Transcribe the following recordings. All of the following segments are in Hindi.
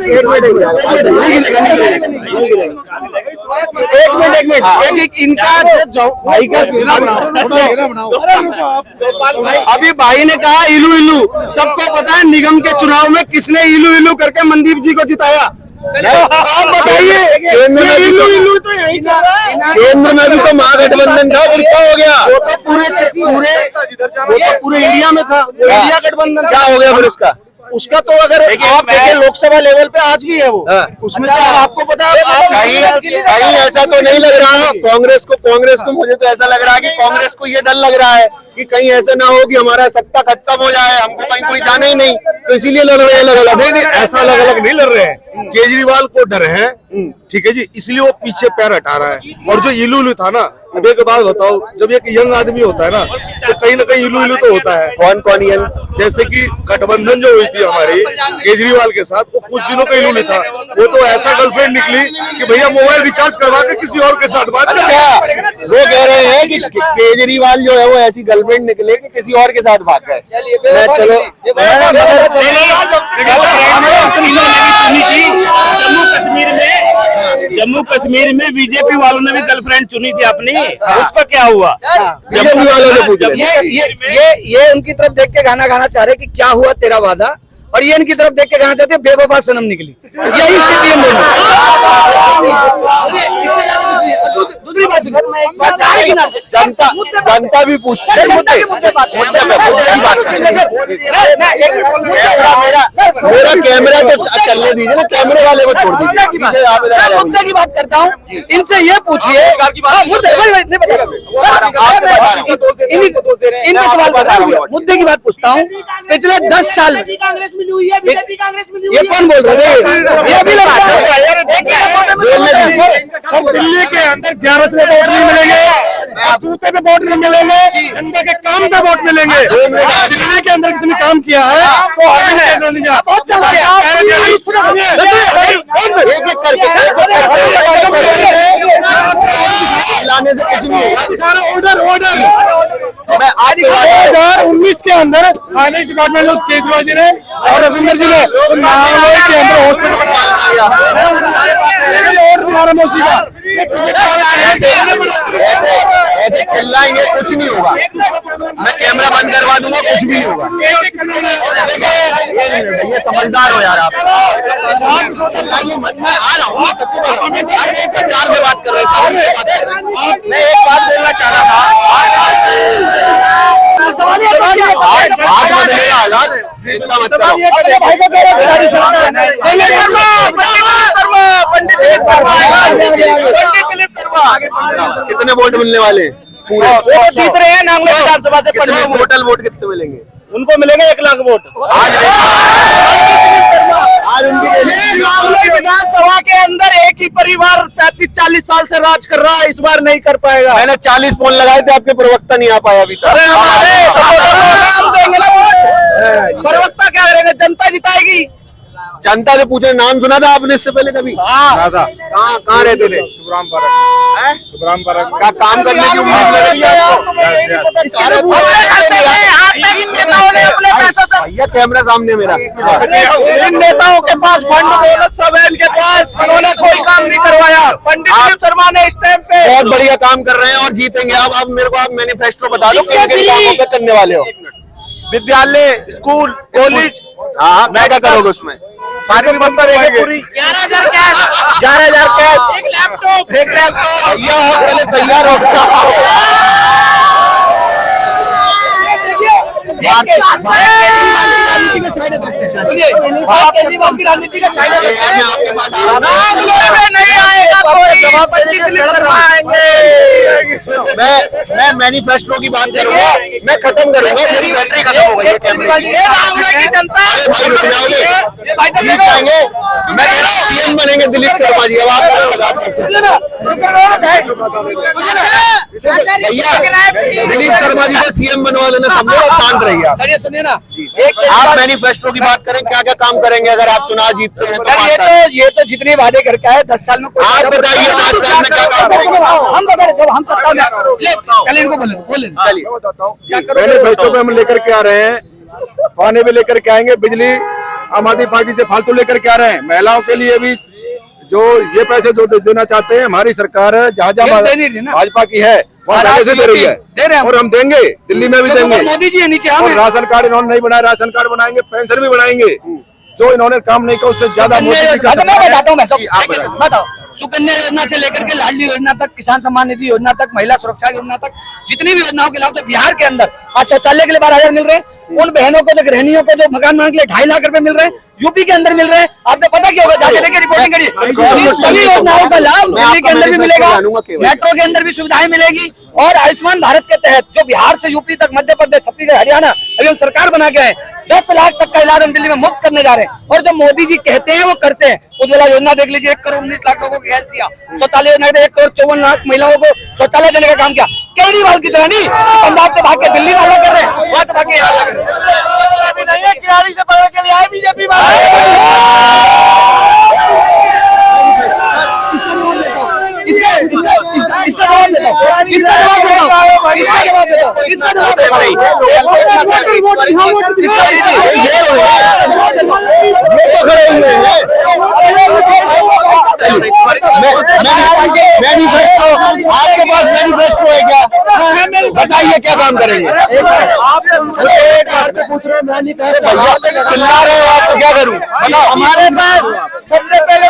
एक मिनट इनका भाई का अभी भाई ने कहा इलू इलू, सबको पता है निगम के चुनाव में किसने इलू इलू करके मनदीप जी को जिताया। आप बताइए, केंद्र में इलू इलू तो यही चल रहा है। केंद्र में भी तो महागठबंधन था, फिर क्या हो गया? वो तो पूरे इंडिया में था, इंडिया गठबंधन क्या हो गया फिर उसका तो अगर आप देखें लोकसभा लेवल पे आज भी है वो, उसमें तो आपको पता है। कहीं ऐसा तो नहीं लग रहा कांग्रेस को मुझे तो ऐसा लग रहा है कि कांग्रेस को ये डर लग रहा है कि कहीं ऐसा ना हो कि हमारा सत्ता खत्म हो जाए, हमको कहीं कोई जाने ही नहीं, तो इसीलिए लड़ रहे हैं अलग अलग। नहीं ऐसा अलग अलग नहीं लड़ रहे हैं, केजरीवाल को डर है, ठीक है जी, इसलिए वो पीछे पैर हटा रहा है। और जो इलू इलू था ना, अब एक बात बताओ, जब एक यंग आदमी होता है ना तो कहीं ना कहीं इलू इलू तो होता है। कौन कौन यंग? जैसे कि गठबंधन जो हुई थी हमारी केजरीवाल के साथ, वो कुछ दिनों का इलू नहीं था, वो तो ऐसा गर्लफ्रेंड निकली कि भैया मोबाइल रिचार्ज करवा के किसी और के साथ बात। अच्छा, वो कह रहे हैं कि केजरीवाल जो है वो ऐसी गर्लफ्रेंड निकले कि किसी और के साथ भाग गए। चलो जम्मू कश्मीर में बीजेपी वालों ने भी गर्लफ्रेंड चुनी थी अपनी, उसका क्या हुआ? बीजेपी वालों ने पूछा। ये उनकी तरफ देख के गाना गाना चाह रहे कि क्या हुआ तेरा वादा, और ये इनकी तरफ देख के गाना चाहते बेवफा सनम निकली। यही स्थिति है। दूसरी बात जनता भी पूछती है, मेरा कैमरा तो चलने दीजिए ना, कैमरे वाले को छोड़ दीजिए। मुद्दे की बात करता हूँ, इनसे ये पूछिए, मुद्दे की बात पूछता हूँ। पिछले 10 साल कांग्रेस मिली हुई है, बीजेपी कांग्रेस मिली हुई है। ये कौन बोल रहे थे? ये भी दिल्ली के अंदर 11 से वोट नहीं मिलेंगे, जूते पे वोट नहीं मिलेंगे, जनता के काम पे वोट मिलेंगे। दिल्ली के अंदर किसी ने काम किया है लाने से कुछ नहीं। मैं आज 2019 के अंदर फाइनेंस डिपार्टमेंट में केजरीवाल जी ने और रविंद्र जी ने के अंदर हॉस्पिटल ऐसे चिल्लाएंगे कुछ नहीं होगा, मैं कैमरा बंद करवा दूंगा, कुछ भी नहीं होगा। ये समझदार हो यार आप, चिल्लाइए मत, मैं आ रहा हूँ सबके प्यार से बात कर रहे हैं। मैं एक बात बोलना चाह रहा था, कितने वोट मिलने वाले पूरे? वो जीत रहे हैं नाम विधानसभा से। टोटल वोट कितने मिलेंगे? उनको मिलेंगे 1 लाख वोट। आज उनकी विधानसभा के अंदर एक ही परिवार 35-40 साल से राज कर रहा है, इस बार नहीं कर पाएगा। मैंने 40 फोन लगाए थे, आपके प्रवक्ता नहीं आ पाया अभी तक। देंगे ना वोट, प्रवक्ता क्या करेंगे? जनता जिताएगी। जनता से पूछे, नाम सुना था आपने इससे पहले कभी? कहाँ रहते थे? का काम करने की उम्मीद लग रही है आपको? भैया कैमरा सामने मेरा। इन नेताओं के पास फंड दौलत सब है, इनके पास उन्होंने कोई काम नहीं करवाया। पंडित दिलीप शर्मा ने इस टाइम पे बहुत बढ़िया काम कर रहे हैं और जीतेंगे। अब मेरे को आप मैनिफेस्टो बता दो, किन किन कामों पे करने वाले हो? विद्यालय, स्कूल, कॉलेज। हाँ, मैं क्या करोगे उसमें? सारी व्यवस्था रहेगी पूरी। 11,000 कैश, 11,000 कैश, एक लैपटॉप। भैया आप पहले तैयार हो। केजरीवाल की राजनीति का साइड मैं मैनिफेस्टो की बात करूंगा, मैं खत्म करूंगा, मेरी बैटरी खत्म हो गई है। जीत जाएंगे, मैं कह रहा हूँ सीएम बनेंगे दिलीप शर्मा जी। अब आप भैया दिलीप शर्मा जी को सीएम बनवा देना, सब लोग शांत रहिए। आप मैनिफेस्टो की बात करें, क्या क्या काम करेंगे अगर आप चुनाव जीतते हैं? सर ये तो जितने वादे करके आए 10 साल में, आप बताइए 10 साल में क्या काम करेंगे? हम बता रहे, जब हम सत्ता में कल इनको बोले मैनिफेस्टो पे हम लेकर के आ रहे हैं, पानी भी लेकर के आएंगे, बिजली आम आदमी पार्टी से फालतू लेकर के आ रहे हैं। महिलाओं के लिए भी जो ये पैसे जो देना चाहते हैं, हमारी सरकार जहाँ जहाँ भाजपा की है वहाँ पैसे दे रही है और हम देंगे, दिल्ली में भी देंगे। मोदी जी नीचे और राशन कार्ड इन्होंने नहीं बनाया, राशन कार्ड बनाएंगे, पेंशन भी बनाएंगे। जो इन्होंने काम नहीं किया उससे ज्यादा मोदी जी का। मैं बताता हूँ, बताओ। सुकन्या योजना से लेकर के लाडली योजना तक, किसान सम्मान निधि योजना तक, महिला सुरक्षा योजना तक, जितनी भी योजनाओं के लाभ तो बिहार के अंदर आज शौचालय के लिए 12,000 मिल रहे हैं। उन बहनों को, जो गृहिणियों को, जो मकान बनाने के लिए 2.5 लाख रुपए मिल रहे हैं, यूपी के अंदर मिल रहे हैं। आपने पता क्या होगा, जाके देखिए, रिपोर्टिंग करिए। सभी योजनाओं का लाभ दिल्ली के अंदर भी मिलेगा, मेट्रो के अंदर भी सुविधाएं मिलेगी। और आयुष्मान भारत के तहत जो बिहार से यूपी तक, मध्य प्रदेश, छत्तीसगढ़, हरियाणा अभी हम सरकार बना के आए, 10 लाख तक का इलाज हम दिल्ली में मुफ्त करने जा रहे हैं। और जो मोदी जी कहते हैं वो करते हैं। उज्ज्वला योजना देख लीजिए, 1 करोड़ 19 लाख लोगों को गैस दिया। शौचालय योजना 1 करोड़ 54 लाख महिलाओं को शौचालय देने का काम किया। केजरीवाल की तरह नहीं पंजाब से भाग के दिल्ली वाला कर रहे हैं, वहां से भाग के यहाँ कर रहे हैं। नहीं है, किराड़ी से पकड़ के लिए आए बीजेपी इसका जवाब देता, इसका जवाब देता, इसका जवाब देता, इसका जवाब देता। आपके पास मैनिफेस्टो है क्या? बताइए क्या काम करेंगे? पूछ रहे चिल्ला रहे हो, आपको क्या करूं? बताओ। हमारे पास सबसे पहले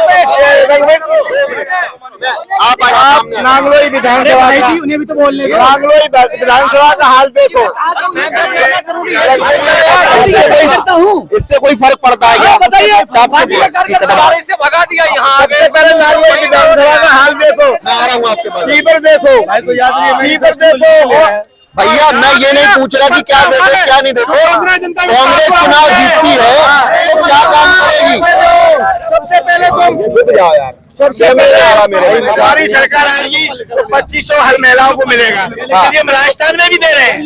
आप नांगलोई विधानसभा, उन्हें भी तो बोलने नांगलोई विधानसभा का हाल देखो। इससे कोई फर्क पड़ता है क्या? बताइए, से भगा दिया यहाँ। सबसे पहले नांगलोई विधानसभा का हाल देखो। मैं आ रहा हूँ आपके पास। सीवर देखो, भाई को याद नहीं, सीवर देखो। भैया मैं ये नहीं पूछ रहा कि क्या देखो क्या नहीं देखो। कांग्रेस चुनाव जीतती है तो क्या काम करेगी? सबसे पहले तो जाओ यार, सबसे पहले हमारी सरकार आएगी तो 2500 हर महिलाओं को मिलेगा। इसलिए हम राजस्थान में भी दे रहे हैं।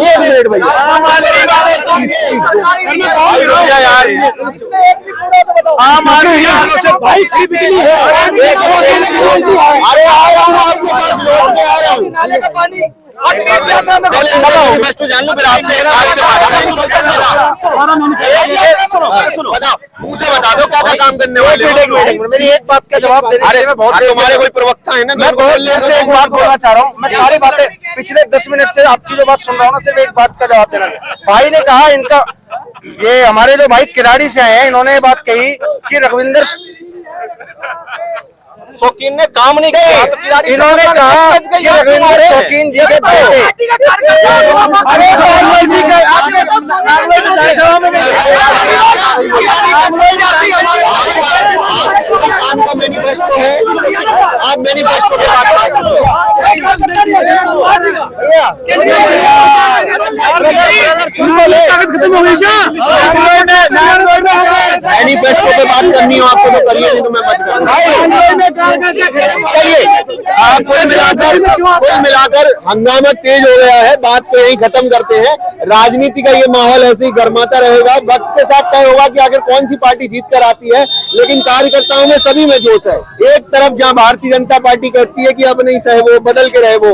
एक मिनट भैया यार, आम आदमी से भाई फ्री बिजली है। अरे आ रहा हूँ आपके पास, लौट के आ रहा हूँ। मैनिफेस्टो जान लो, फिर आपसे बताओ, मुँह से बता दो क्या काम करने वाले हो। मेरी एक बात का जवाब देने अरे मैं बहुत तुम्हारे कोई प्रवक्ता है ना, मैं बहुत देर से एक बात बोलना चाह रहा हूँ। मैं सारी बातें पिछले 10 मिनट से आपकी जो बात सुन रहा हूँ ना, सिर्फ एक बात का जवाब देना। भाई ने कहा, इनका ये हमारे जो भाई किराड़ी से आए हैं, इन्होंने ये बात कही कि रघविंदर शौकीन ने काम नहीं किया। इन्होंने कहा कि रघविंदर शौकीन जी के बेटे मैनिफेस्टो है, आप मैनिफेस्टो की बात मैनिफेस्टो पे बात करनी हो आपको तो करिए, नहीं तो मैं मत करूँ। चलिए, कुल मिलाकर हंगामा तेज हो गया है। बात को यही खत्म करते हैं। राजनीति का ये माहौल ऐसे ही गर्माता रहेगा। वक्त के साथ तय होगा कि आखिर कौन सी पार्टी जीत कर आती है, लेकिन कार्यकर्ताओं में सभी में जोश है। एक तरफ जहां भारतीय जनता पार्टी कहती है कि अब नहीं सहे वो, बदल के रहे वो,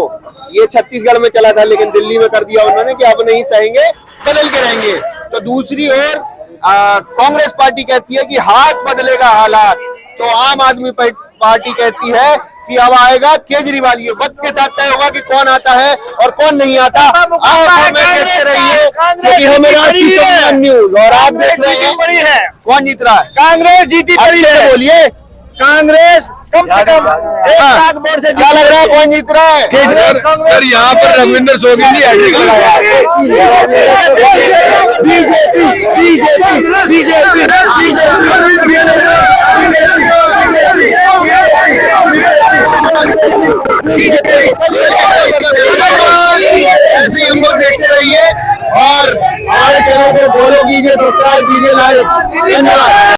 ये छत्तीसगढ़ में चला था लेकिन दिल्ली में कर दिया उन्होंने कि अब नहीं सहेंगे, बदल के रहेंगे। तो दूसरी ओर कांग्रेस पार्टी कहती है कि हाथ बदलेगा हालात। तो आम आदमी पार्टी कहती है कि अब आएगा केजरीवाल। ये वक्त के साथ तय होगा कि कौन आता है और कौन नहीं आता। आप हमें देखते रहिए क्योंकि हमें राष्ट्रीय सम्मान न्यूज और आप देख रहे हैं कौन जीत रहा है। कांग्रेस जीती पड़ी है। बोलिए, कांग्रेस कम से कम 1 लाख वोट से क्या लग रहा है कौन जीत रहा है? सर यहाँ पर रघविंदर शौकीन जी हैट्रिक लगाया। ऐसे ही हम लोग देखते रहिए और हमारे चैनल को फॉलो कीजिए, सब्सक्राइब कीजिए, लाइक। धन्यवाद।